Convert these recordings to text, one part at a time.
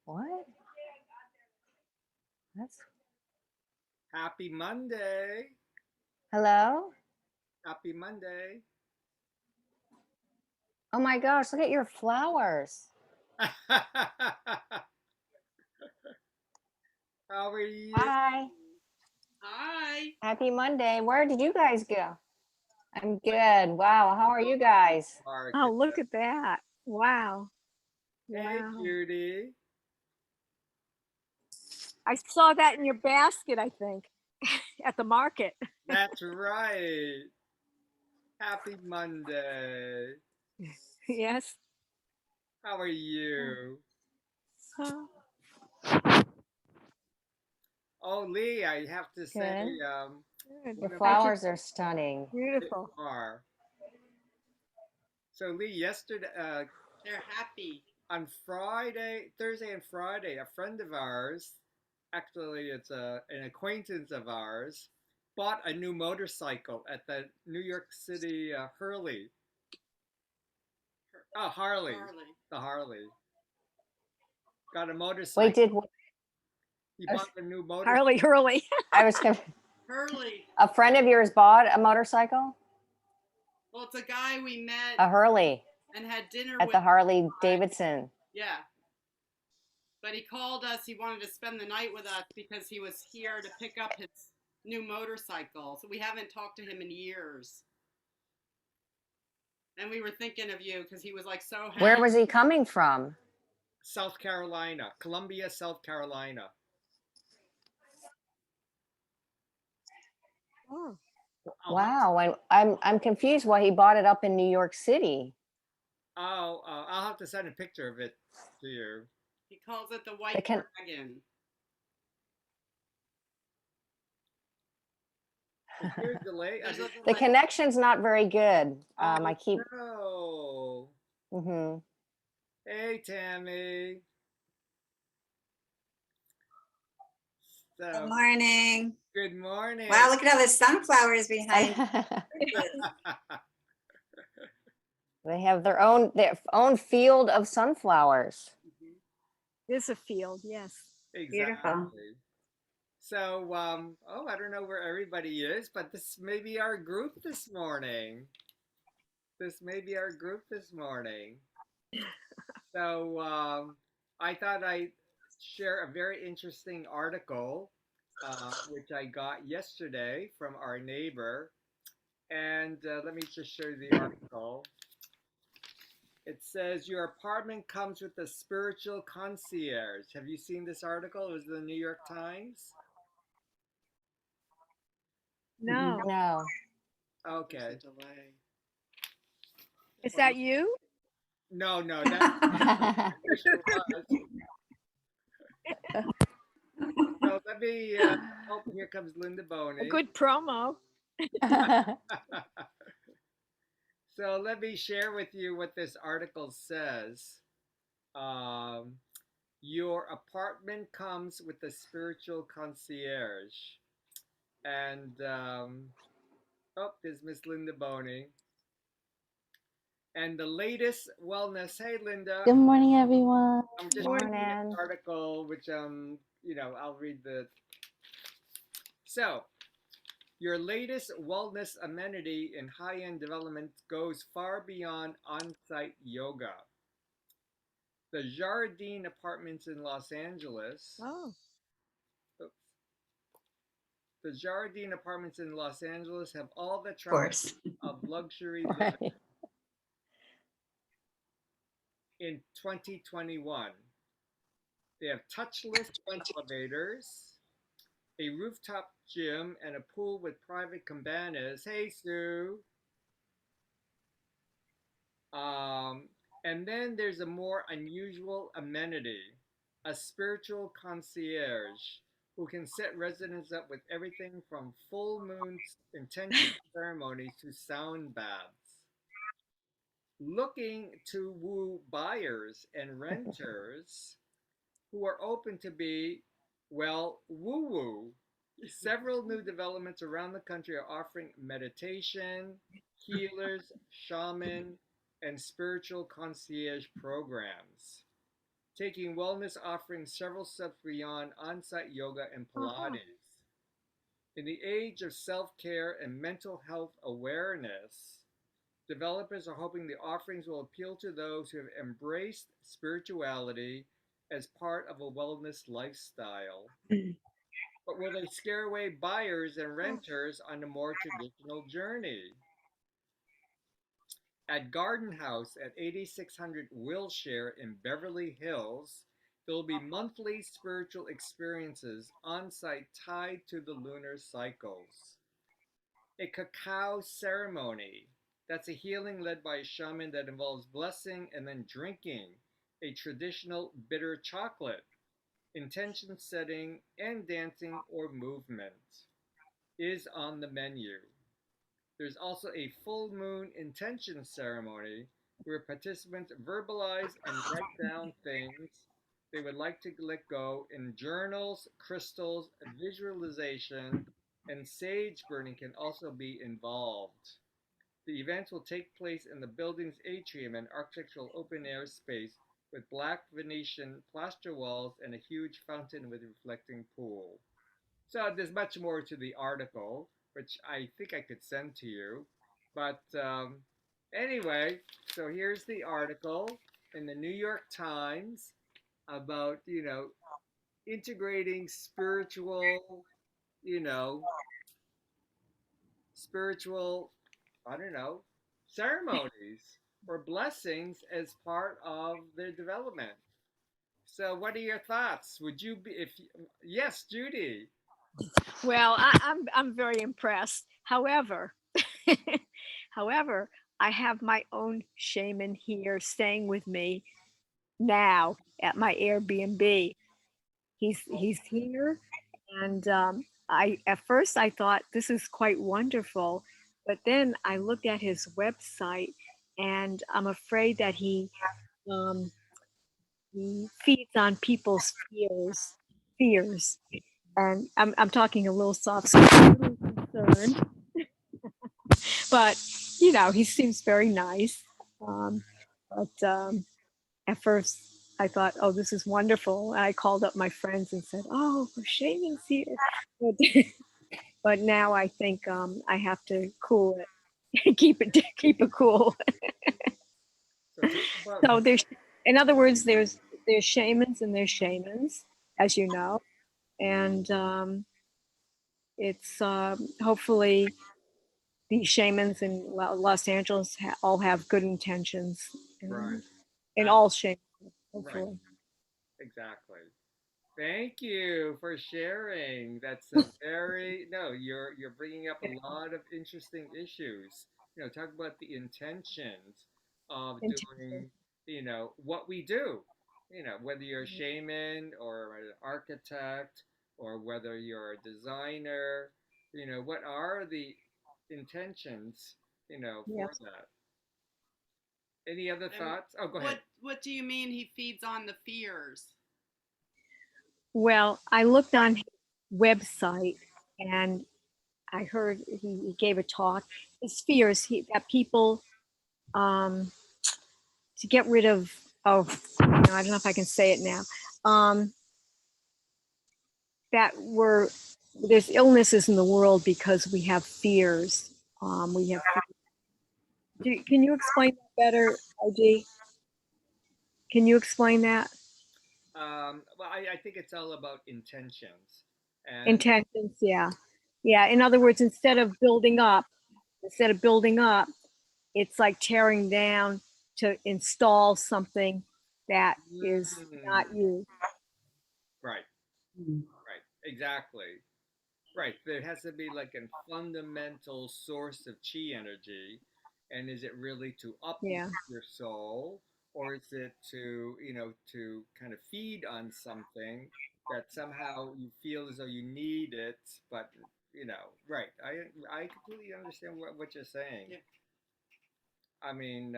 What? That's Happy Monday. hello? Happy Monday. Oh my gosh, look at your flowers. How are you? Hi. Hi. Happy Monday. Where did you guys go? I'm good. Wow. How are you guys? Mark? Oh, look at that. Wow. Hey, Wow. Judy. I saw that in your basket, I think, at the market. That's right. Happy Monday. Yes. How are you? Oh, Oh, Lee, I have to say, Good. good. Your one of I just flowers are stunning. they beautiful. are. So, Lee, yesterday, They're happy. on Thursday and Friday, a friend of ours, actually, it's an acquaintance of ours, bought a new motorcycle at the New York City Harley. Oh, Harley. Harley. The Harley. Got a Wait, motorcycle. He I was, bought a new motorcycle. Harley Hurley. I was conf- Hurley. a friend of yours bought a motorcycle? Well, it's a guy we met A Hurley and had dinner at with. the Harley Davidson. Yeah. But he called us. He wanted to spend the night with us because he was here to pick up his new motorcycle. So we haven't talked to him in years. And we were thinking of you because he was like so happy. Where was he coming from? South Carolina, Columbia, South Carolina. Oh. Wow. I'm confused why he bought it up in New York City. Oh, I'll have to send a picture of it to you. He calls it the The White con- Dragon. Here's the late. There's a the delay. connection's not very good. Oh, I keep. no. Mhm. Hey, Tammy. Good So, morning. good morning. Wow, look at all the sunflowers behind. They have their own field of sunflowers. It's a field, yes. Exactly. So, I don't know where everybody is, but this may be our group this morning. So, I thought I'd share a very interesting article, which I got yesterday from our neighbor. And let me just show you the article. It says your apartment comes with a spiritual concierge. Have you seen this article? It was in the New York Times. No. No. Okay. There's a delay. Is that you? No, that sure was. So let me. Oh, here comes Linda A Boney. good promo. So let me share with you what this article says. Your apartment comes with a spiritual concierge, and oh, there's Miss Linda Boney. And the latest wellness. Hey, Linda. Good morning, everyone. I'm just reading Morning. an article, which I'll read the. So, your latest wellness amenity in high-end development goes far beyond on-site yoga. The Jardine Apartments in Los Angeles. Oh. Oops. The Jardine Apartments in Los Angeles have all the Of charm course. of luxury living Right. in 2021. They have touchless elevators, a rooftop gym, and a pool with private cabanas. Hey, Sue. And then there's a more unusual amenity, a spiritual concierge who can set residents up with everything from full moon intention ceremonies to sound baths. Looking to woo buyers and renters who are open to be, well, woo woo. Several new developments around the country are offering meditation, healers, shaman, and spiritual concierge programs. taking wellness offerings several steps beyond on site yoga and Uh-huh. Pilates. In the age of self care and mental health awareness, developers are hoping the offerings will appeal to those who have embraced spirituality as part of a wellness lifestyle. But will they scare away buyers and renters on a more traditional journey? At Garden House at 8600 Wilshire in Beverly Hills, there will be monthly spiritual experiences on site tied to the lunar cycles. A cacao ceremony. That's a healing led by a shaman that involves blessing and then drinking a traditional bitter chocolate, intention setting, and dancing or movement is on the menu. There's also a full moon intention ceremony where participants verbalize and write down things they would like to let go in journals, crystals, visualization, and sage burning can also be involved. The event will take place in the building's atrium, an architectural open air space with black Venetian plaster walls and a huge fountain with a reflecting pool. So there's much more to the article, which I think I could send to you. But anyway, so here's the article in the New York Times about, integrating you know, spiritual, I don't know, ceremonies or blessings as part of their development. So, what are your thoughts? Would you be, if, yes, Judy? Well, I'm very impressed. However, however, I have my own shaman here staying with me now at my Airbnb. He's here, and I at first I thought this is quite wonderful, but then I looked at his website, and I'm afraid that um, he feeds on people's fears, and I'm talking a little soft, so I'm a little concerned. But he seems very nice. But at first, I thought, "Oh, this is wonderful." And I called up my friends and said, "Oh, Shaman's here," but, but now I think I have to cool it, keep it cool. So, talk about, So in other words, there's shamans and there's shamans, as you know, and it's hopefully these shamans in Los Angeles all have good intentions, right, and uh, all shamans, right, hopefully. exactly. Thank you for sharing. That's a very no. You're bringing up a lot of interesting issues. Talk about the intentions of Intention. doing. What we do. Whether you're a shaman or an architect or whether you're a designer. What are the intentions? For Yes. that. Any other And thoughts? Oh, go ahead. what do you mean he feeds on the fears? Well, I looked on his website and I heard he gave a talk. His fears that people um, to get rid of I don't know if I can say it now. Um, that we're there's illnesses in the world because we have fears. We have. Can you explain that better, OG? Can you explain that? Well, I think it's all about intentions, and Intentions, yeah. Yeah. In other words, instead of building up, it's like tearing down to install something that is mm, not you. right, right, exactly, right. There has to be like a fundamental source of chi energy, and is it really to uplift Yeah. your soul, or is it to kind of feed on something that somehow you feel as though you need it, but right? I completely understand what you're saying. Yeah. I mean,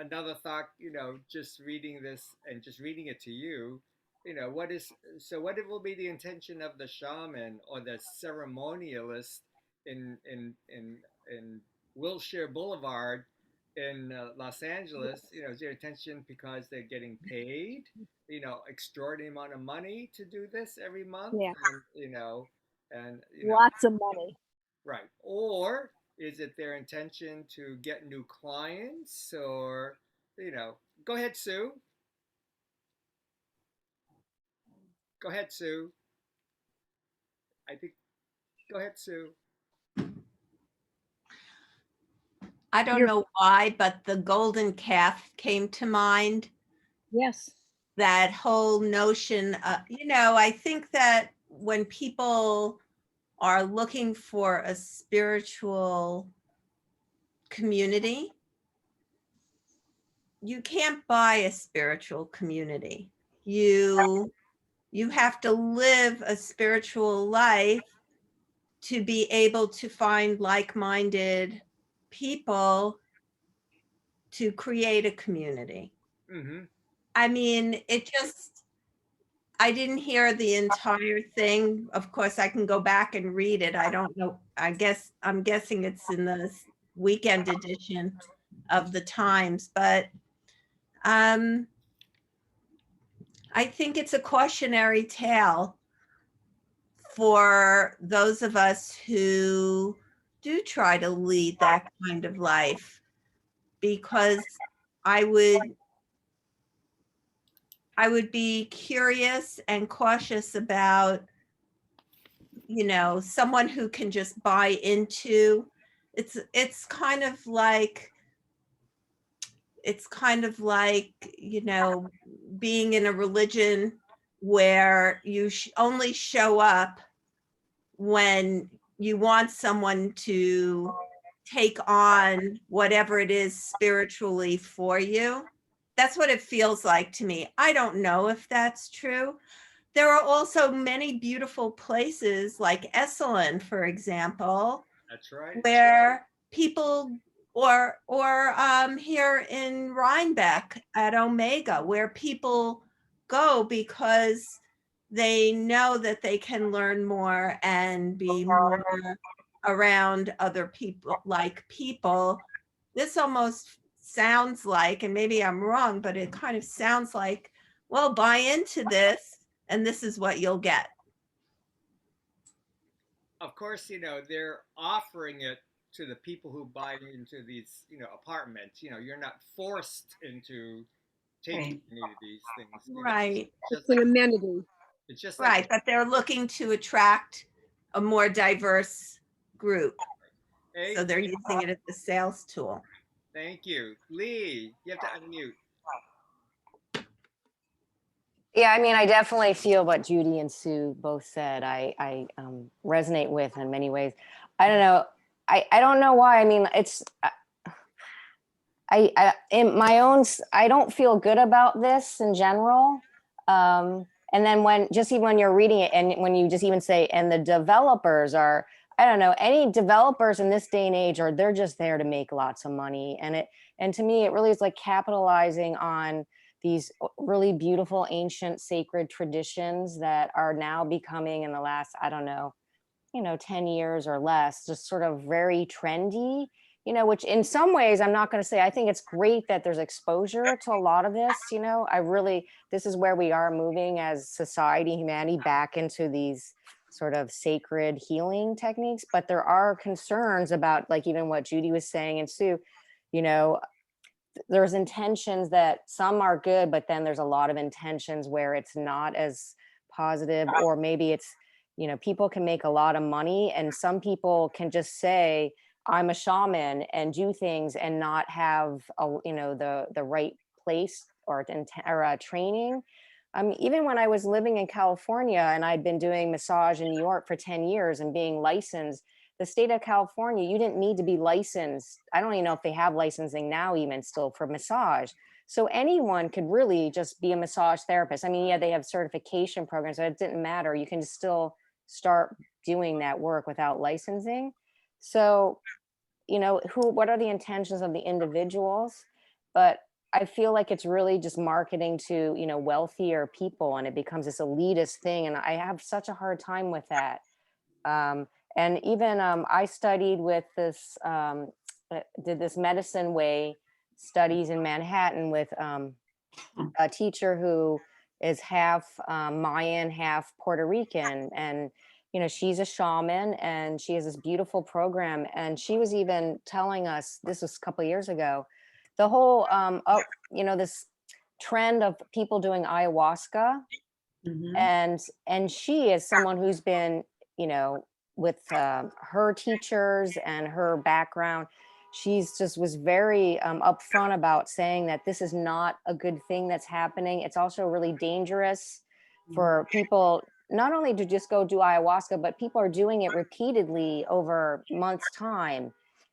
another thought, just reading this and just reading it to you, what it will be the intention of the shaman or the ceremonialist in Wilshire Boulevard in Los Angeles, is their intention because they're getting paid, extraordinary amount of money to do this every month, Yeah, and lots of money. right, or is it their intention to get new clients, or go ahead, Sue. Go ahead, Sue. I think. Go ahead, Sue. I don't You're know why, but the golden calf came to mind. yes. That whole notion, I think that when people are looking for a spiritual community, you can't buy a spiritual community. You have to live a spiritual life to be able to find like-minded people to create a community. Mm-hmm. I mean, I didn't hear the entire thing. Of course, I can go back and read it. I don't know. I'm guessing it's in the weekend edition of the Times, but I think it's a cautionary tale for those of us who do try to lead that kind of life, because I would be curious and cautious about, someone who can just buy into it's kind of like being in a religion where you only show up when you want someone to take on whatever it is spiritually for you. That's what it feels like to me. I don't know if that's true. There are also many beautiful places like Esalen, for example, That's right. where people or here in Rhinebeck at Omega, where people go because they know that they can learn more and be more around other people, like people. This almost sounds like, and maybe I'm wrong, but it kind of sounds like, well, buy into this and this is what you'll get. Of course, they're offering it to the people who buy into these, apartments. You're not forced into taking any of these things. Right. Just It's an like amenity. it's just Right, like but they're looking to attract a more diverse group. hey, So they're using it as a sales tool. thank you, Lee. You have to unmute. Yeah, I mean, I definitely feel what Judy and Sue both said. I resonate with in many ways. I don't know. I don't know why. I mean, it's I in my own. I don't feel good about this in general. And then even when you're reading it, and when you just even say, and the developers are, I don't know, any developers in this day and age they're just there to make lots of money, and to me it really is like capitalizing on these really beautiful ancient sacred traditions that are now becoming, in the last, I don't know, 10 years or less, just sort of very trendy, which in some ways, I'm not going to say, I think it's great that there's exposure to a lot of this. This is where we are moving as society, humanity, back into these sort of sacred healing techniques. But there are concerns about, like, even what Judy was saying, and Sue, there's intentions that some are good, but then there's a lot of intentions where it's not as positive, or maybe it's, people can make a lot of money, and some people can just say, I'm a shaman, and do things and not have the right place or training. Even when I was living in California and I'd been doing massage in New York for 10 years and being licensed, the state of California, you didn't need to be licensed. I don't even know if they have licensing now, even still, for massage. So anyone could really just be a massage therapist. I mean, yeah, they have certification programs, but it didn't matter. You can still start doing that work without licensing. So, what are the intentions of the individuals? But I feel like it's really just marketing to, wealthier people, and it becomes this elitist thing. And I have such a hard time with that. And even I studied with this, did this medicine way studies in Manhattan with a teacher who is half Mayan, half Puerto Rican. And, she's a shaman and she has this beautiful program. And she was even telling us, this was a couple of years ago, the whole, this trend of people doing ayahuasca. And she is someone who's been, with her teachers and her background, she's just was very upfront about saying that this is not a good thing that's happening. It's also really dangerous for people, not only to just go do ayahuasca, but people are doing it repeatedly over months' time.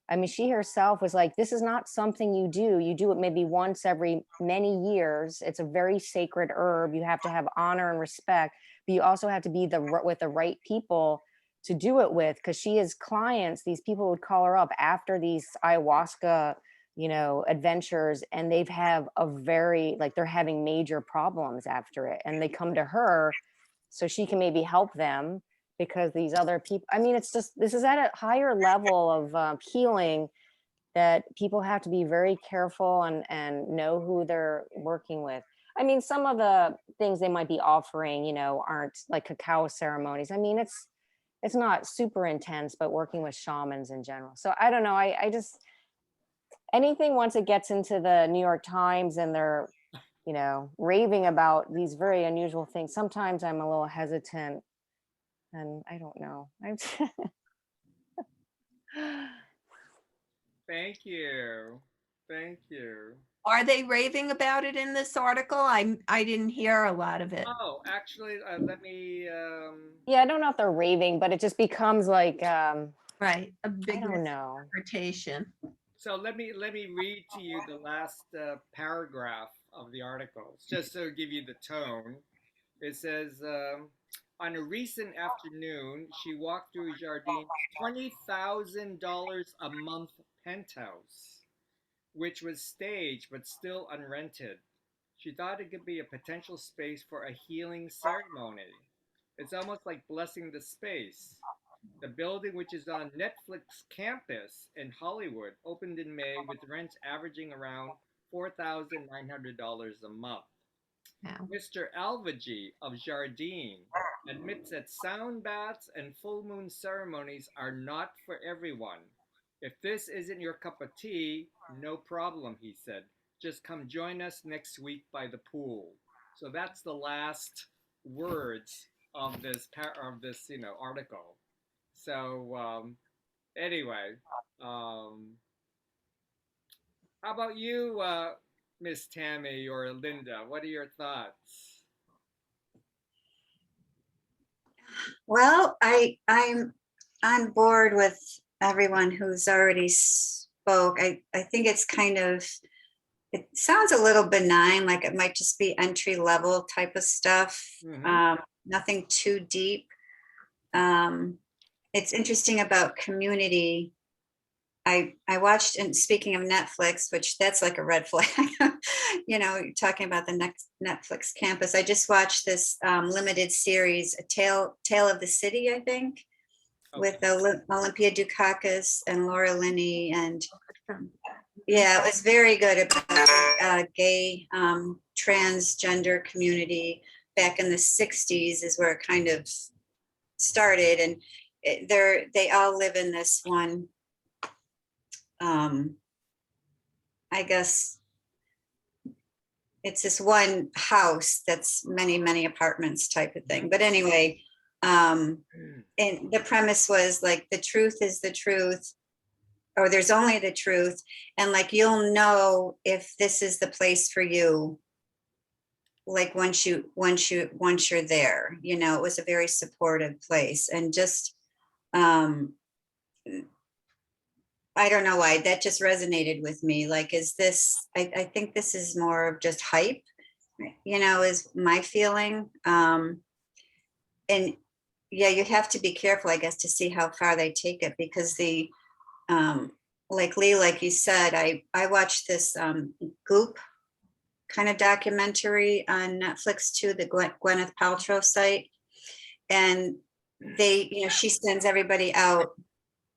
I mean, she herself was like, this is not something you do. You do it maybe once every many years. It's a very sacred herb. You have to have honor and respect, but you also have to be with the right people to do it with, because she has clients, these people would call her up after these ayahuasca, adventures, and they've have a very, like, they're having major problems after it. And they come to her so she can maybe help them, because these other people, I mean, it's just, this is at a higher level of healing that people have to be very careful and know who they're working with. I mean, some of the things they might be offering, aren't like cacao ceremonies. I mean, it's not super intense, but working with shamans in general. So I don't know. I just, anything once it gets into the New York Times and they're, raving about these very unusual things, sometimes I'm a little hesitant, and I don't know. Thank you. Thank you. Are they raving about it in this article? I didn't hear a lot of it. Oh, actually, let me. Yeah, I don't know if they're raving, but it just becomes like, Right, a I big don't know. interpretation. So let me read to you the last paragraph of the article, just to give you the tone. It says, on a recent afternoon, she walked through Jardine's $20,000 a month penthouse, which was staged but still unrented. She thought it could be a potential space for a healing ceremony. It's almost like blessing the space. The building, which is on Netflix campus in Hollywood, opened in May with rents averaging around $4,900 a month. Wow. Mr. Alvagi of Jardine admits that sound baths and full moon ceremonies are not for everyone. If this isn't your cup of tea, no problem, he said. Just come join us next week by the pool. So that's the last words of this article. So anyway, how about you, Miss Tammy or Linda? What are your thoughts? Well, I'm on board with everyone who's already spoke. I think it's kind of, it sounds a little benign, like it might just be entry level type of stuff. Nothing too deep. It's interesting about community. I watched, and speaking of Netflix, which that's like a red flag, you're talking about the next Netflix campus. I just watched this limited series, A Tale of the City, I think, with Olympia Dukakis and Laura Linney. And yeah, it was very good about gay transgender community back in the 60s is where it kind of started. And they all live in this one, I guess it's this one house that's many, many apartments type of thing. But anyway, and the premise was like, the truth is the truth, or there's only the truth. And like, you'll know if this is the place for you, like once you're there, it was a very supportive place. And just, I don't know why that just resonated with me. Like, is this, I think this is more of just hype, is my feeling. And yeah, you have to be careful, I guess, to see how far they take it, because like Lee, like you said, I watched this Goop kind of documentary on Netflix too, the Gwyneth Paltrow site. And she sends everybody out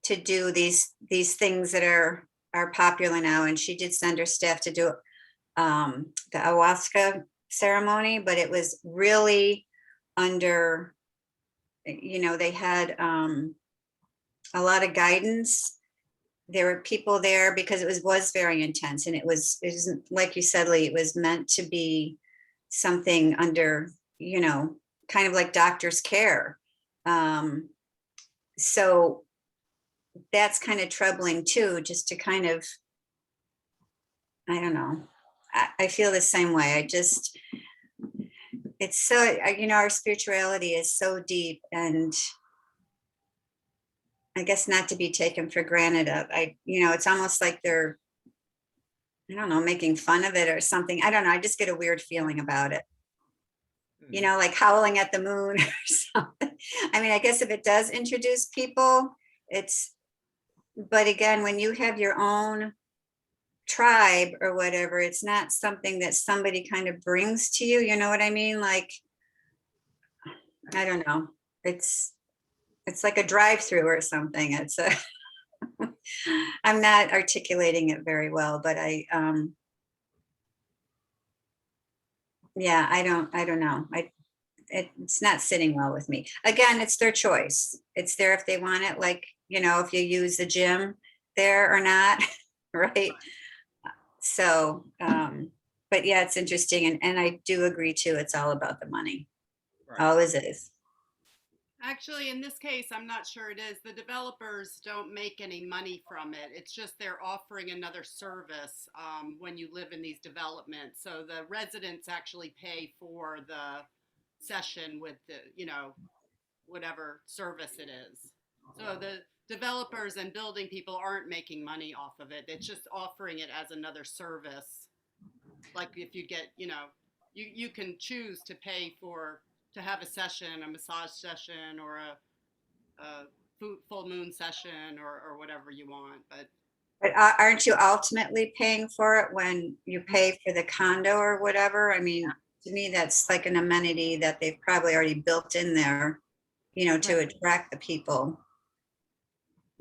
to do these things that are are popular now, and she did send her staff to do the ayahuasca ceremony, but it was really under, they had a lot of guidance. There were people there because it was very intense, and it isn't, like you said, Lee, it was meant to be something under, kind of like doctor's care. So that's kind of troubling too, just to kind of, I don't know. I feel the same way. It's so, our spirituality is so deep, and I guess not to be taken for granted. It's almost like they're, I don't know, making fun of it or something. I don't know. I just get a weird feeling about it. Like howling at the moon or something. I mean, I guess if it does introduce people, but again, when you have your own tribe or whatever, it's not something that somebody kind of brings to you. You know what I mean? Like, I don't know. It's like a drive-through or something. I'm not articulating it very well, but yeah, I don't know. It's not sitting well with me. Again, it's their choice. It's there if they want it, like, if you use the gym there or not, right? So, but yeah, it's interesting. And I do agree too. It's all about the money. Right. Always is. Actually, in this case, I'm not sure it is. The developers don't make any money from it. It's just they're offering another service when you live in these developments. So the residents actually pay for the session with the, whatever service it is. So the developers and building people aren't making money off of it. It's just offering it as another service. Like if you get, you can choose to pay to have a session, a massage session, or a full moon session, or whatever you want. But aren't you ultimately paying for it when you pay for the condo or whatever? I mean, to me, that's like an amenity that they've probably already built in there, to attract the people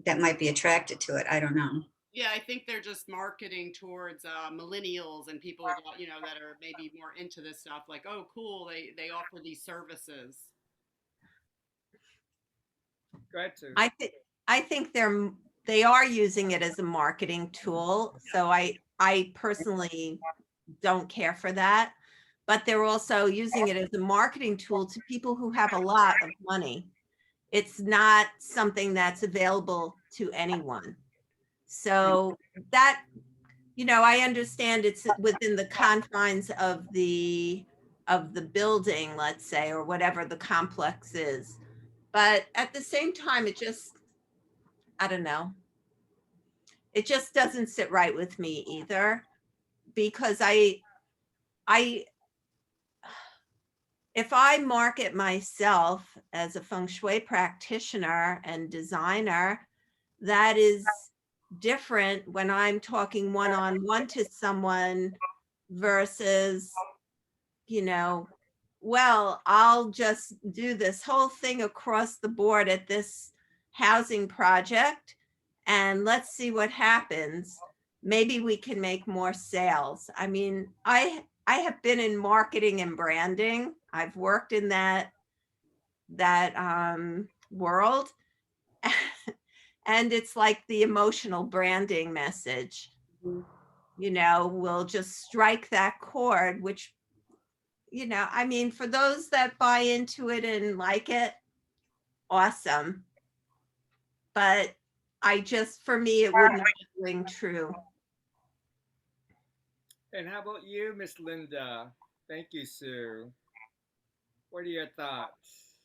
that might be attracted to it. I don't know. Yeah, I think they're just marketing towards millennials and people that, that are maybe more into this stuff. Like, oh, cool, they offer these services. Go ahead, Sue. I think they are using it as a marketing tool. So I personally don't care for that, but they're also using it as a marketing tool to people who have a lot of money. It's not something that's available to anyone. So that, I understand it's within the confines of the building, let's say, or whatever the complex is. But at the same time, I don't know. It just doesn't sit right with me either, because if I market myself as a feng shui practitioner and designer, that is different when I'm talking one-on-one to someone versus, well, I'll just do this whole thing across the board at this housing project and let's see what happens. Maybe we can make more sales. I mean, I have been in marketing and branding. I've worked in that world. And it's like the emotional branding message, will just strike that chord, which, I mean, for those that buy into it and like it, awesome. But for me, it wouldn't ring true. And how about you, Miss Linda? Thank you, Sue. What are your thoughts?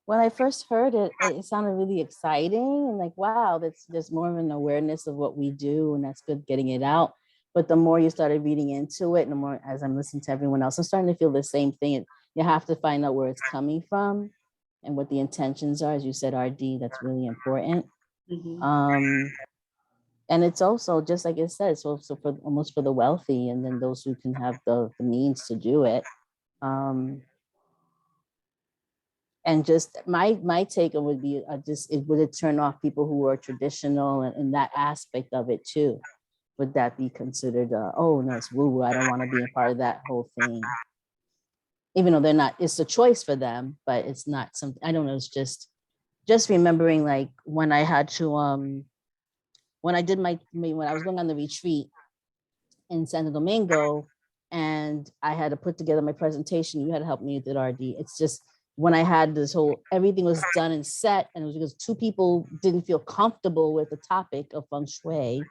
When I first heard it, it sounded really exciting and like, wow, there's more of an awareness of what we do, and that's good getting it out. But the more you started reading into it, and the more as I'm listening to everyone else, I'm starting to feel the same thing. You have to find out where it's coming from and what the intentions are. As you said, RD, that's really important. Mm-hmm. And it's also just like it says, so for almost for the wealthy, and then those who can have the means to do it. And just my take would be just it would it turn off people who are traditional and that aspect of it too. Would that be considered oh no, it's woo woo, I don't want to be a part of that whole thing, even though they're not, it's a choice for them, but it's not something, I don't know, it's just remembering like when I had to when I did when I was going on the retreat in Santo Domingo and I had to put together my presentation, you had to help me with it, RD. It's just when I had this whole, everything was done and set, and it was because two people didn't feel comfortable with the topic of feng shui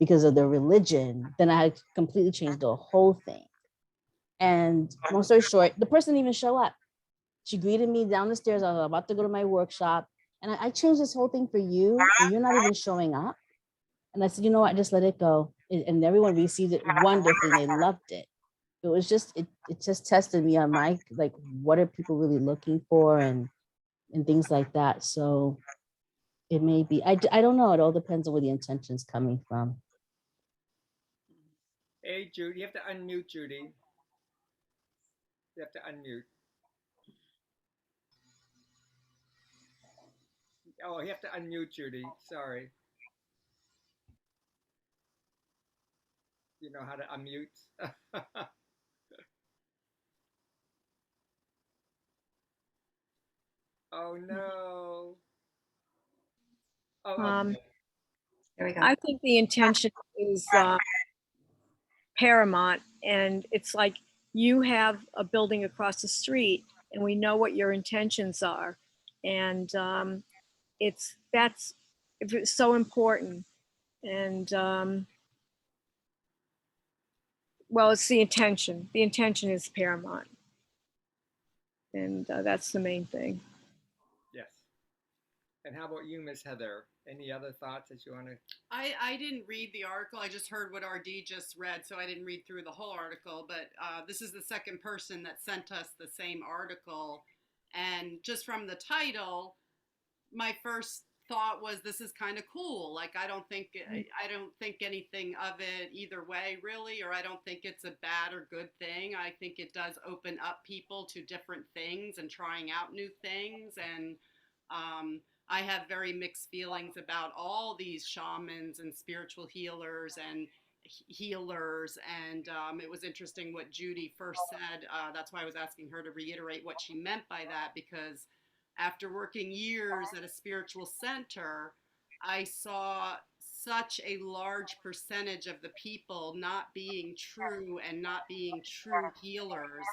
because of their religion, then I had completely changed the whole thing. And long story short, the person didn't even show up. She greeted me down the stairs. I was about to go to my workshop. And I changed this whole thing for you, and you're not even showing up. And I said, you know what, just let it go. And everyone received it wonderfully. They loved it. It was just, it just tested me on my, like, what are people really looking for and things like that. So it may be, I don't know. It all depends on where the intention's coming from. Hey, Judy, you have to unmute, Judy. You have to unmute. Oh, you have to unmute, Judy. Sorry. You know how to unmute? Oh no. Oh, Um, okay. There we go. I think the intention is paramount, and it's like you have a building across the street, and we know what your intentions are, and it's so important, and well, it's the intention. The intention is paramount, and that's the main thing. Yes. And how about you, Miss Heather? Any other thoughts that you want to? I didn't read the article. I just heard what RD just read, so I didn't read through the whole article. But this is the second person that sent us the same article. And just from the title, my first thought was this is kind of cool. Like I don't think anything of it either way really, or I don't think it's a bad or good thing. I think it does open up people to different things and trying out new things. And I have very mixed feelings about all these shamans and spiritual healers and healers. And it was interesting what Judy first said. That's why I was asking her to reiterate what she meant by that, because after working years at a spiritual center, I saw such a large percentage of the people not being true and not being true healers,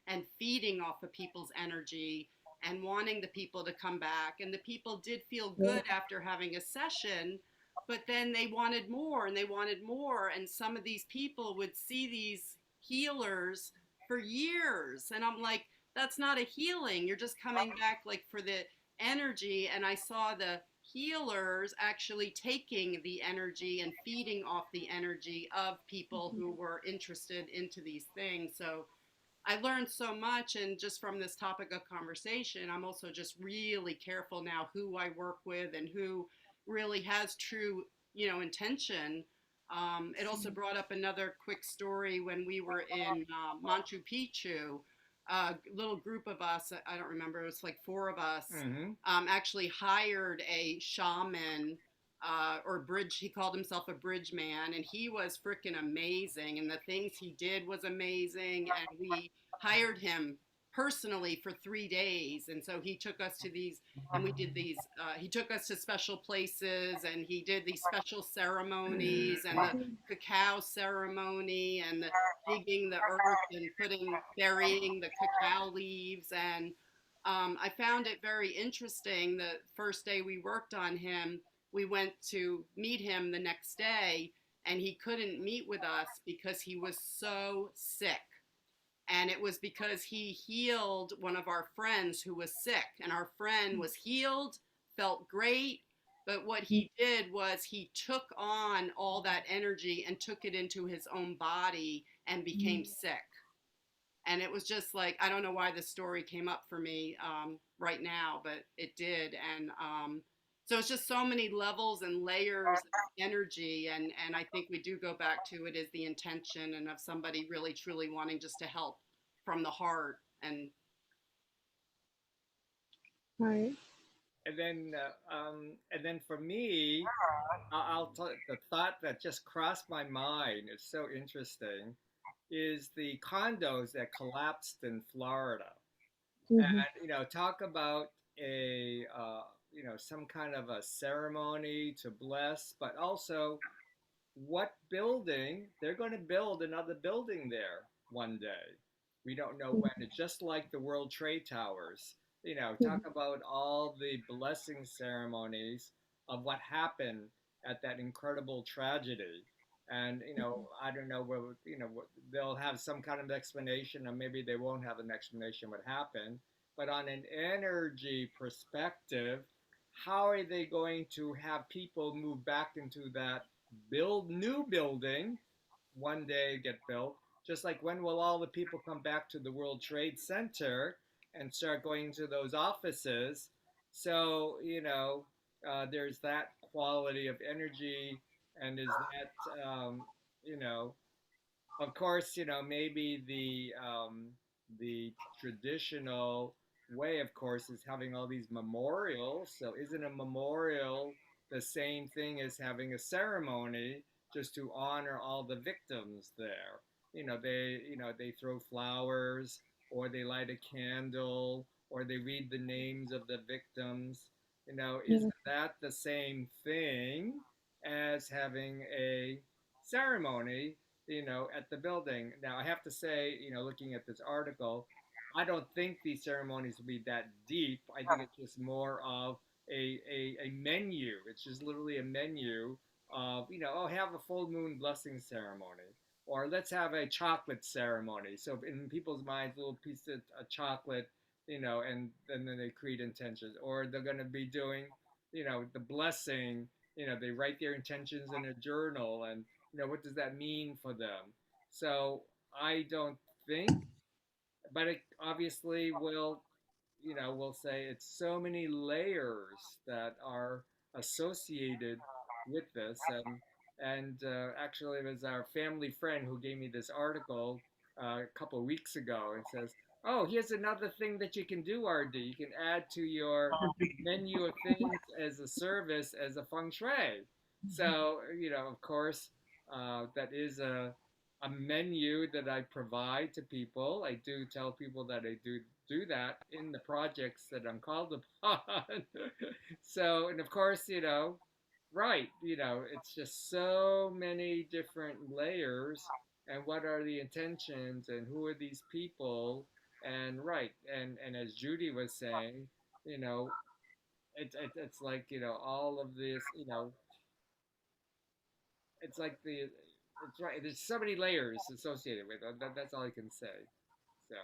and feeding off of people's energy and wanting the people to come back. And the people did feel good after having a session, but then they wanted more and they wanted more. And some of these people would see these healers for years. And I'm like, that's not a healing. You're just coming back like for the energy. And I saw the healers actually taking the energy and feeding off the energy of people who were interested into these things. So I learned so much. And just from this topic of conversation, I'm also just really careful now who I work with and who really has true, intention. It also brought up another quick story when we were in Machu Picchu. A little group of us, I don't remember, it was like four of us, Mm-hmm. actually hired a shaman, or bridge, he called himself a bridge man, and he was freaking amazing. And the things he did was amazing. And we hired him personally for 3 days. And so he took us to these, and we did these, he took us to special places and he did these special ceremonies and the cacao ceremony and the digging the earth and burying the cacao leaves. And I found it very interesting. The first day we worked on him, we went to meet him the next day, and he couldn't meet with us because he was so sick. And it was because he healed one of our friends who was sick, and our friend was healed, felt great. But what he did was he took on all that energy and took it into his own body and became sick. And it was just like, I don't know why this story came up for me right now, but it did. And so it's just so many levels and layers of energy. And I think we do go back to it is the intention and of somebody really truly wanting just to help from the heart. And Right. And then for me, I'll tell you, the thought that just crossed my mind is so interesting is the condos that collapsed in Florida. Mhm. And, talk about some kind of a ceremony to bless, but also what building they're going to build another building there one day. We don't know when. It's just like the World Trade Towers. Talk about all the blessing ceremonies of what happened at that incredible tragedy. And I don't know whether they'll have some kind of explanation, or maybe they won't have an explanation what happened. But on an energy perspective, how are they going to have people move back into that new building one day get built? Just like, when will all the people come back to the World Trade Center and start going to those offices? So there's that quality of energy. And is that you know of course, maybe the traditional way, of course, is having all these memorials. So isn't a memorial the same thing as having a ceremony, just to honor all the victims there? They throw flowers, or they light a candle, or they read the names of the victims. Isn't that the same thing as having a ceremony, at the building? Now, I have to say, looking at this article, I don't think these ceremonies will be that deep. I think it's just more of a menu. It's just literally a menu of, oh, have a full moon blessing ceremony, or let's have a chocolate ceremony. So in people's minds, a little piece of a chocolate, and then they create intentions. Or they're going to be doing, the blessing, they write their intentions in a journal, and what does that mean for them? So I don't think, but it obviously will, we'll say it's so many layers that are associated with this. And actually, it was our family friend who gave me this article a couple of weeks ago, and says, oh, here's another thing that you can do, RD. You can add to your menu of things as a service, as a feng shui. So, of course, that is a menu that I provide to people. I do tell people that I do that in the projects that I'm called upon. So, and of course, right, it's just so many different layers. And what are the intentions, and who are these people? And right, and as Judy was saying, you know, it's like, all of this, it's like it's right. There's so many layers associated with it. That's all I can say. So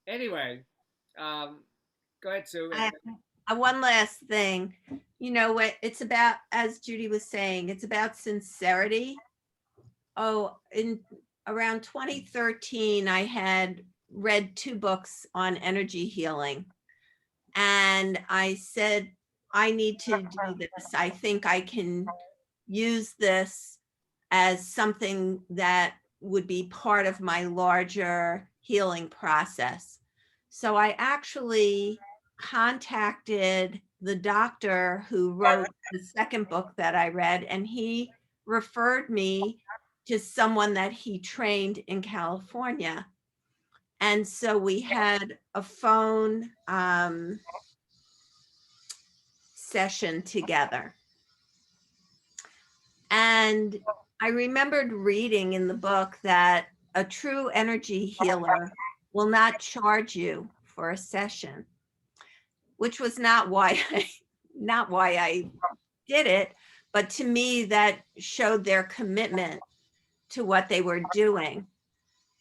anyway, um, go ahead, Sue. And One last thing, what it's about, as Judy was saying, it's about sincerity. Oh, in around 2013, I had read 2 books on energy healing. And I said, I need to do this. I think I can use this as something that would be part of my larger healing process. So I actually contacted the doctor who wrote the second book that I read, and he referred me to someone that he trained in California. And so we had a phone session together. And I remembered reading in the book that a true energy healer will not charge you for a session, which was not why I did it, but to me that showed their commitment to what they were doing.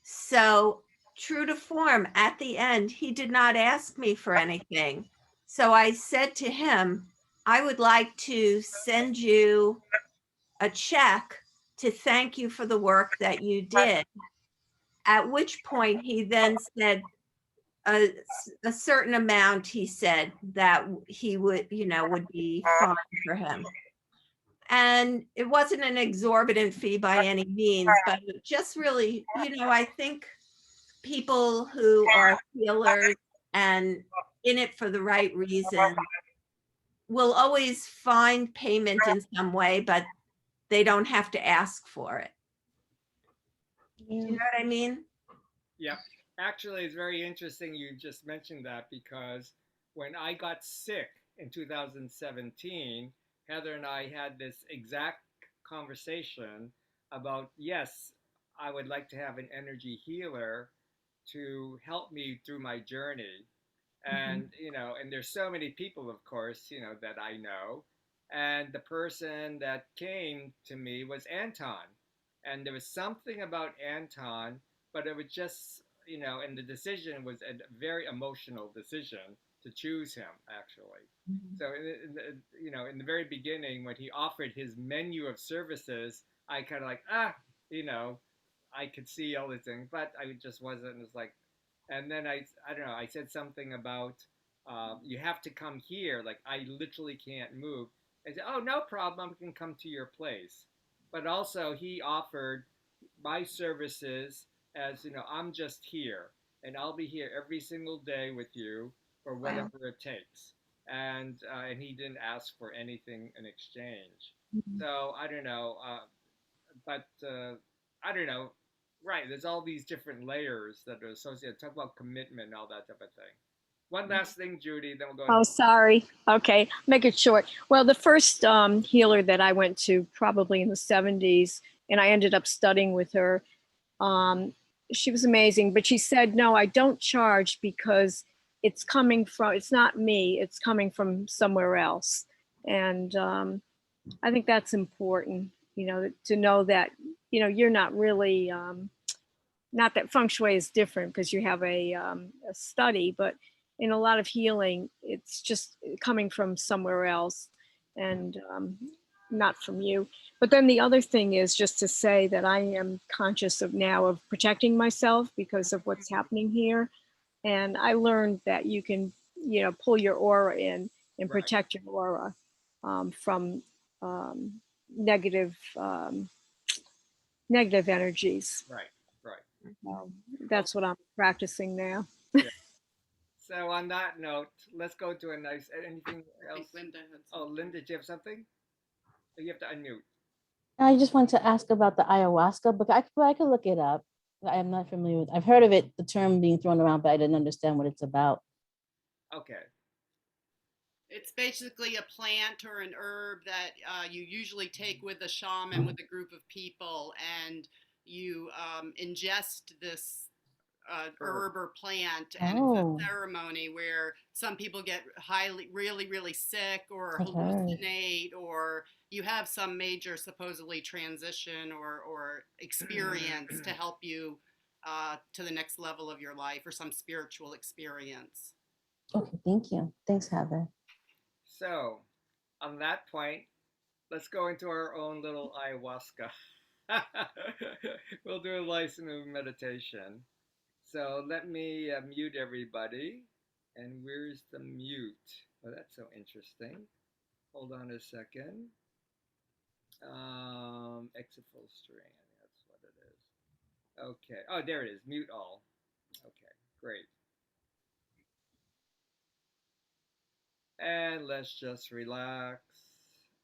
So true to form, at the end, he did not ask me for anything. So I said to him, I would like to send you a check to thank you for the work that you did. At which point he then said a certain amount, he said that he would, would be fine for him. And it wasn't an exorbitant fee by any means, but just really, I think people who are healers and in it for the right reason will always find payment in some way, but they don't have to ask for it. Do you know what I mean? Yep. Actually, it's very interesting you just mentioned that because when I got sick in 2017, Heather and I had this exact conversation about yes, I would like to have an energy healer to help me through my journey. Mhm. And, and there's so many people, of course, that I know. And the person that came to me was Anton. And there was something about Anton, but it was just, and the decision was a very emotional decision to choose him, actually. Mhm. So, in the very beginning, when he offered his menu of services, I kind of like, you know, I could see all these things, but I just wasn't. It's like, and then I don't know. I said something about you have to come here. Like I literally can't move. I said, oh, no problem. I can come to your place. But also, he offered my services as I'm just here, and I'll be here every single day with you for Wow. whatever it takes. And he didn't ask for anything in exchange. Mhm. So I don't know. But I don't know. Right, there's all these different layers that are associated. Talk about commitment and all that type of thing. One last thing, Judy, then we'll go Oh, into. sorry. Okay, make it short. Well, the first healer that I went to probably in the 70s, and I ended up studying with her. Um, she was amazing, but she said, no, I don't charge because it's not me, it's coming from somewhere else. And I think that's important, to know that, you're not really, not that feng shui is different because you have a study, but in a lot of healing, it's just coming from somewhere else and not from you. But then the other thing is just to say that I am conscious of now of protecting myself because of what's happening here. And I learned that you can, pull your aura in and Right, protect your aura from um, negative negative energies. right, right. That's what I'm practicing now. Yeah. So on that note, let's go to a nice. Anything I think else? Linda had Oh, something. Linda, do you have something? Oh, you have to unmute. I just want to ask about the ayahuasca, but I could look it up. I am not familiar with. I've heard of it, the term being thrown around, but I didn't understand what it's about. Okay. It's basically a plant or an herb that you usually take with a shaman with a group of people, and you ingest this Herb. herb or plant, and it's a Oh, ceremony where some people get really sick or I've heard. hallucinate, or you have some major supposedly transition or experience to help you to the next level of your life, or some spiritual experience. Okay, thank you. Thanks, Heather. So on that point, let's go into our own little ayahuasca. We'll do a listening meditation. So let me mute everybody. And where's the mute? Oh, that's so interesting. Hold on a second. Exit full string. I think that's what it is. Okay. Oh, there it is. Mute all. Okay, great. And let's just relax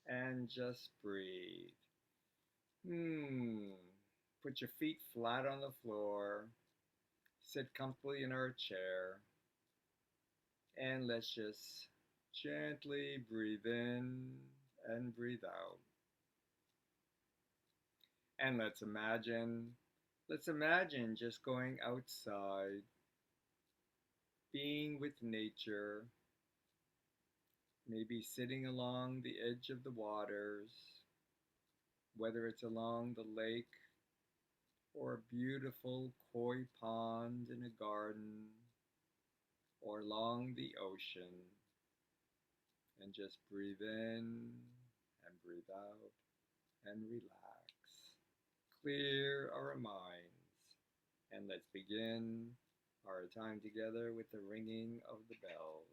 and just breathe. Hmm. Put your feet flat on the floor. Sit comfortably in our chair. And let's just gently breathe in and breathe out. And let's imagine just going outside, being with nature, maybe sitting along the edge of the waters, whether it's along the lake or a beautiful koi pond in a garden or along the ocean, and just breathe in and breathe out and relax. Clear our minds, and let's begin our time together with the ringing of the bell.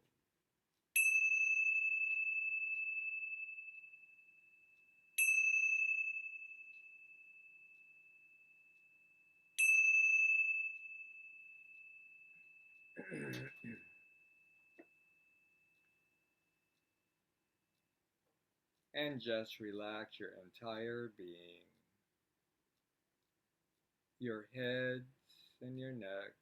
and just relax your entire being. Your heads and your necks.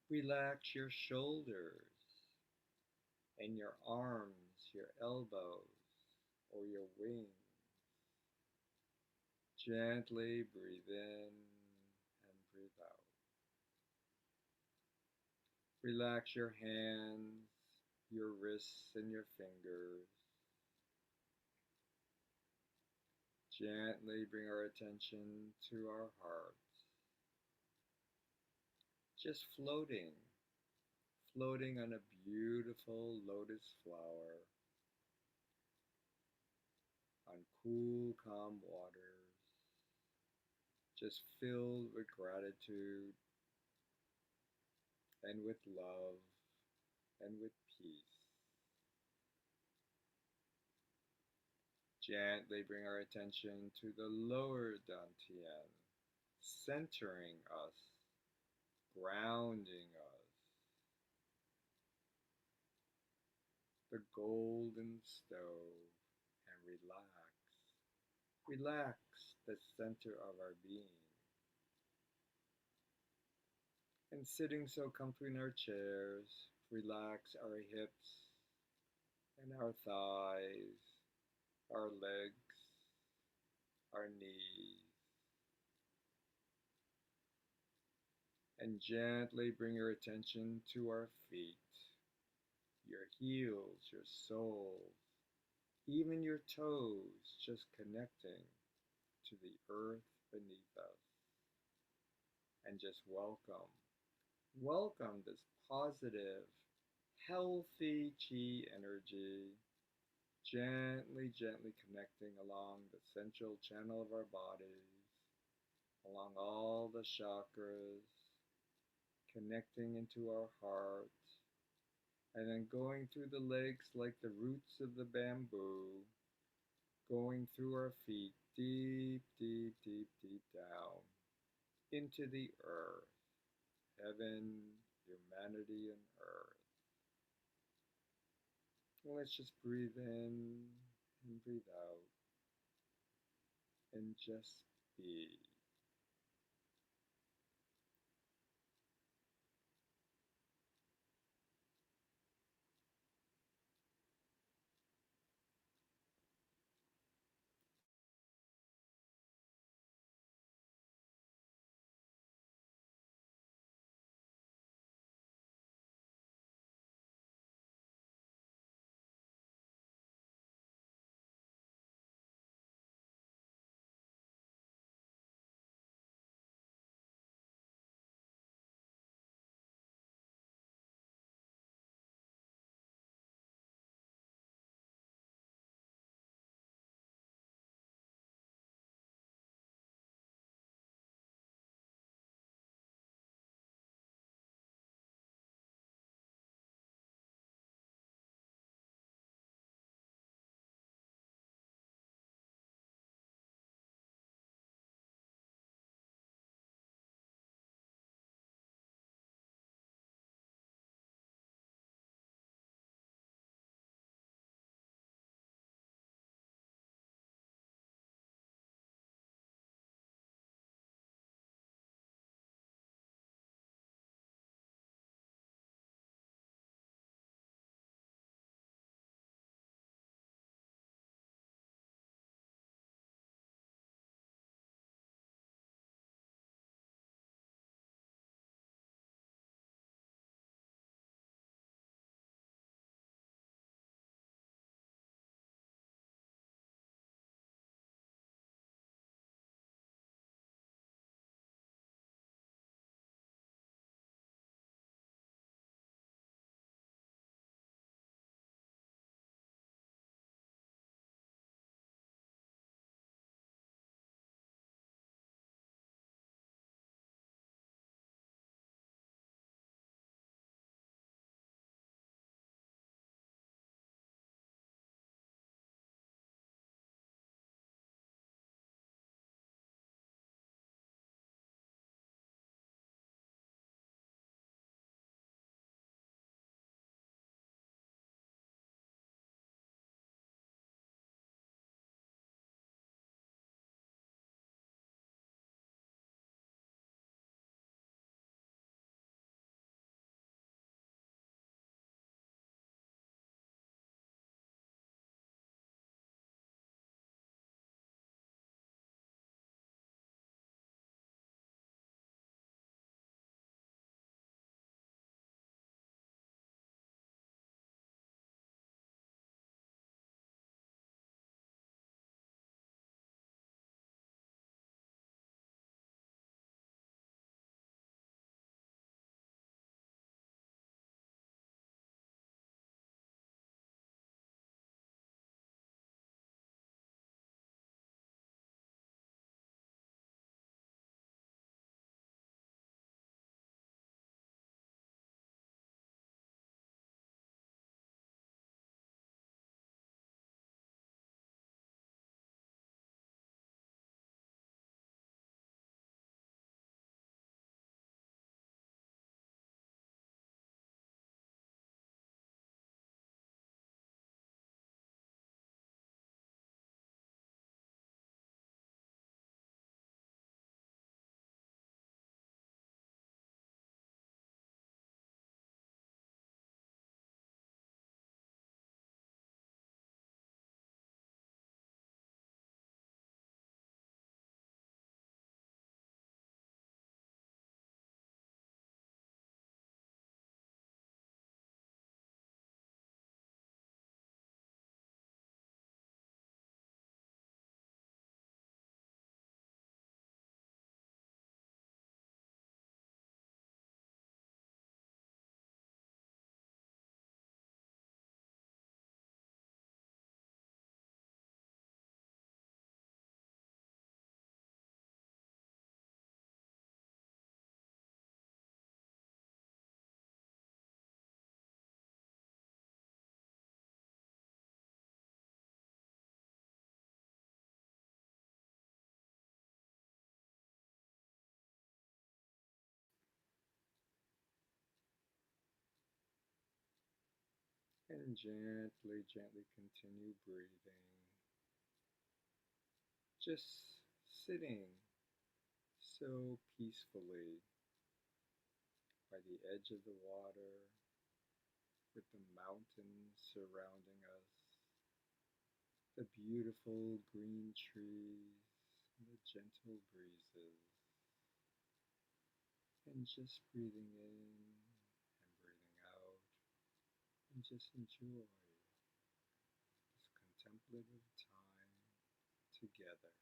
Relax your shoulders and your arms, your elbows, or your wings. Gently breathe in and breathe out. Relax your hands, your wrists, and your fingers. Gently bring our attention to our hearts. Just floating on a beautiful lotus flower, on cool, calm waters, just filled with gratitude and with love and with peace. Gently bring our attention to the lower dantian, centering us, grounding us, the golden stove, and relax. Relax the center of our being. And sitting so comfy in our chairs, relax our hips and our thighs, our legs, our knees, and gently bring your attention to our feet, your heels, your soles, even your toes, just connecting to the earth beneath us. And just welcome this positive, healthy chi energy, gently connecting along the central channel of our bodies, along all the chakras, connecting into our heart, and then going through the legs like the roots of the bamboo, going through our feet deep down into the earth, heaven, humanity, and earth. Well, let's just breathe in and breathe out and just be. And gently, gently continue breathing. Just sitting so peacefully by the edge of the water with the mountains surrounding us, the beautiful green trees, and the gentle breezes, and just breathing in and breathing out, and just enjoy this contemplative time together.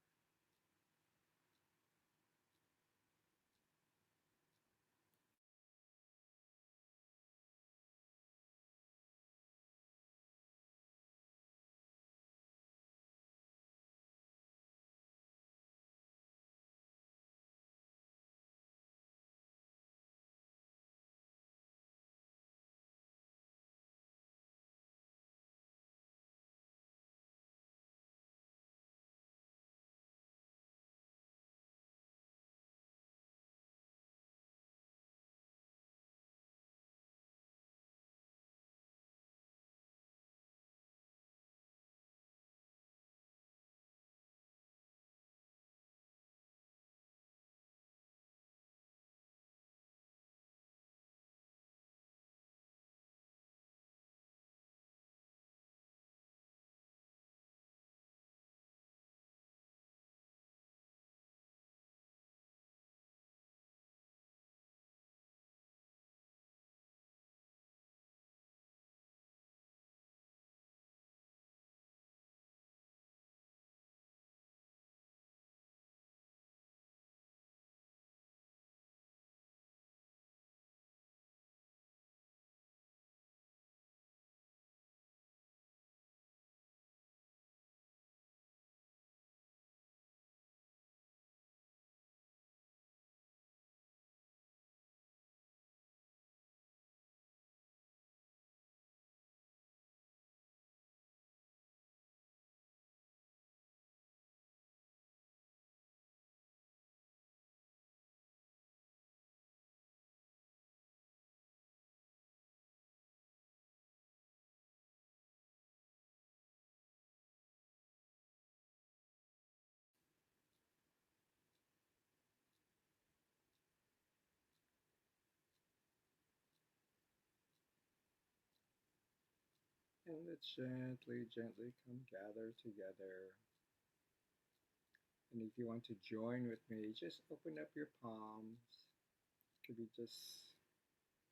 And let's gently, gently come gather together. And if you want to join with me, just open up your palms. Could be just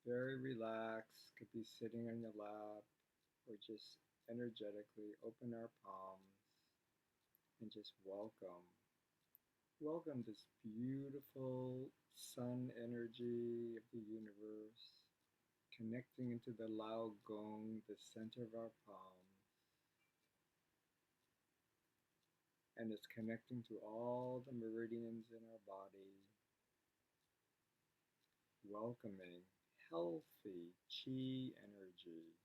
very relaxed, could be sitting on your lap, or just energetically open our palms and just welcome. Welcome this beautiful sun energy of the universe connecting into the Lao Gong, the center of our palms, and it's connecting to all the meridians in our body, welcoming healthy chi energy,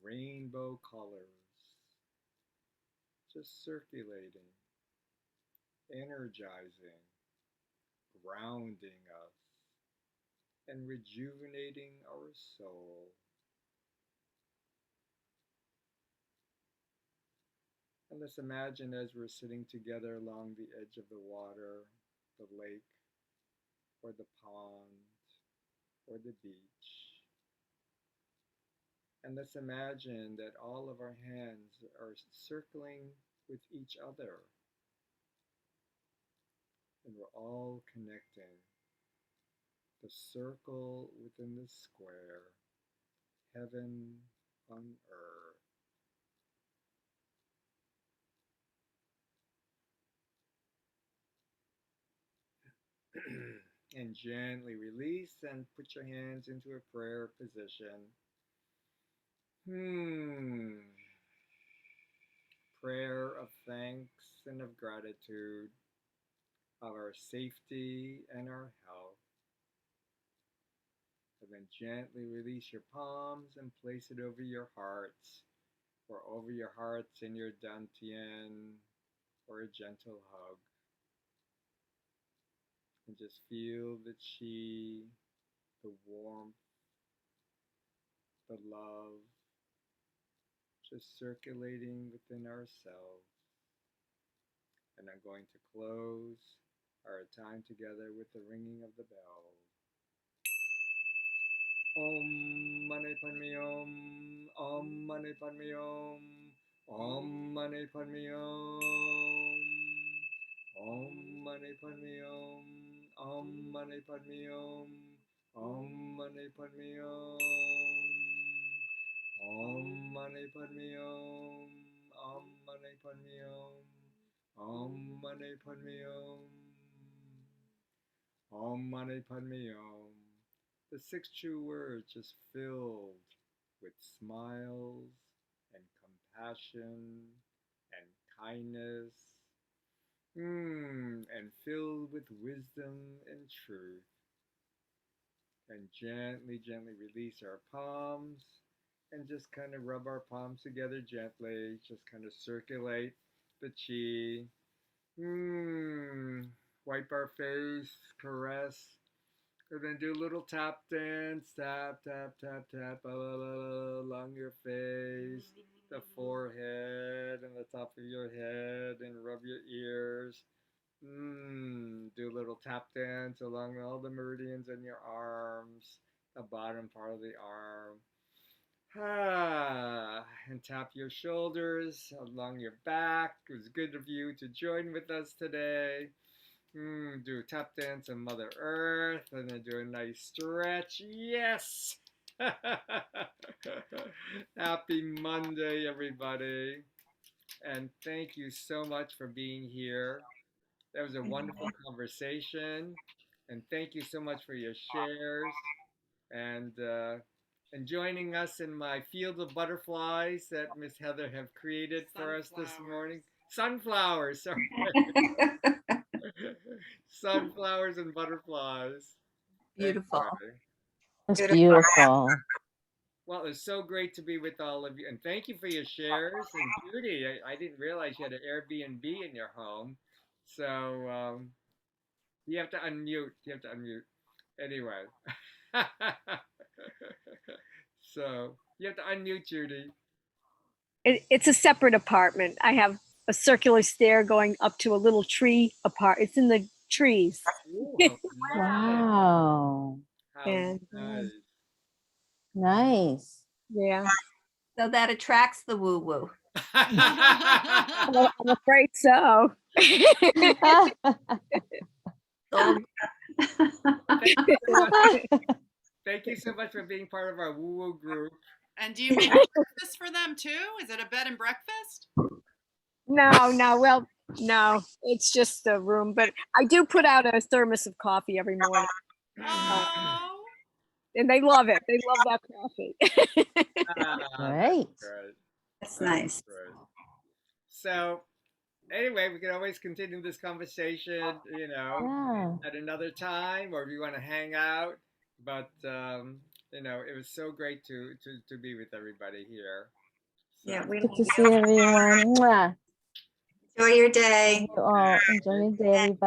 rainbow colors, just circulating, energizing, grounding us, and rejuvenating our soul. And let's imagine as we're sitting together along the edge of the water, the lake, or the pond, or the beach. And let's imagine that all of our hands are circling with each other, and we're all connecting. The circle within the square, heaven on earth. And gently release and put your hands into a prayer position. Prayer of thanks and of gratitude, of our safety and our health. And then gently release your palms and place it over your hearts, or over your hearts in your dantian, or a gentle hug. And just feel the chi, the warmth, the love just circulating within ourselves. And I'm going to close our time together with the ringing of the bell. Om Mani Padme Om. Om Mani Padme Om. Om Mani Padme Om. Om Mani Padme Om. Om Mani Padme Om. Om Mani Padme Om. Om Mani Padme Om. Om Mani Padme Om. Om Mani Padme Om. Om Mani Padme Om. The six true words just filled with smiles and compassion and kindness, and filled with wisdom and truth. And gently, gently release our palms and just kind of rub our palms together gently, just kind of circulate the chi. Wipe our face, caress, and then do a little tap dance, tap, tap, tap, tap, along your face, the forehead, and the top of your head, and rub your ears. Do a little tap dance along all the meridians in your arms, the bottom part of the arm. And tap your shoulders along your back. It was good of you to join with us today. Do a tap dance on Mother Earth and then do a nice stretch. Yes! Happy Monday, everybody. And thank you so much for being here. That was a wonderful conversation. And thank you so much for your shares and joining us in my field of butterflies that Miss Heather have created for us this morning. Sunflowers, sorry. Sunflowers and butterflies. Beautiful. Anyway. That's beautiful. Well, it's so great to be with all of you. And thank you for your shares. And Judy, I didn't realize you had an Airbnb in your home. So you have to unmute. You have to unmute. Anyway. So you have to unmute, Judy. It's a separate apartment. I have a circular stair going up to a little tree apart. It's in the trees. Ooh, how nice. Wow. How And, nice. Nice. Yeah, So that attracts the woo woo. I'm afraid so. Thank you so much for being part of our woo woo group. And do you make breakfast for them too? Is it a bed and breakfast? No, well, no, it's just a room. But I do put out a thermos of coffee every morning, Oh, and they love it. They love that coffee. Great. That's nice. Great. So, anyway, we can always continue this conversation, Yeah. at another time, or if you want to hang out. But it was so great to be with everybody here. So. Yeah, we Good to see everyone. Mwah. enjoy your day. You all enjoy your day, everybody.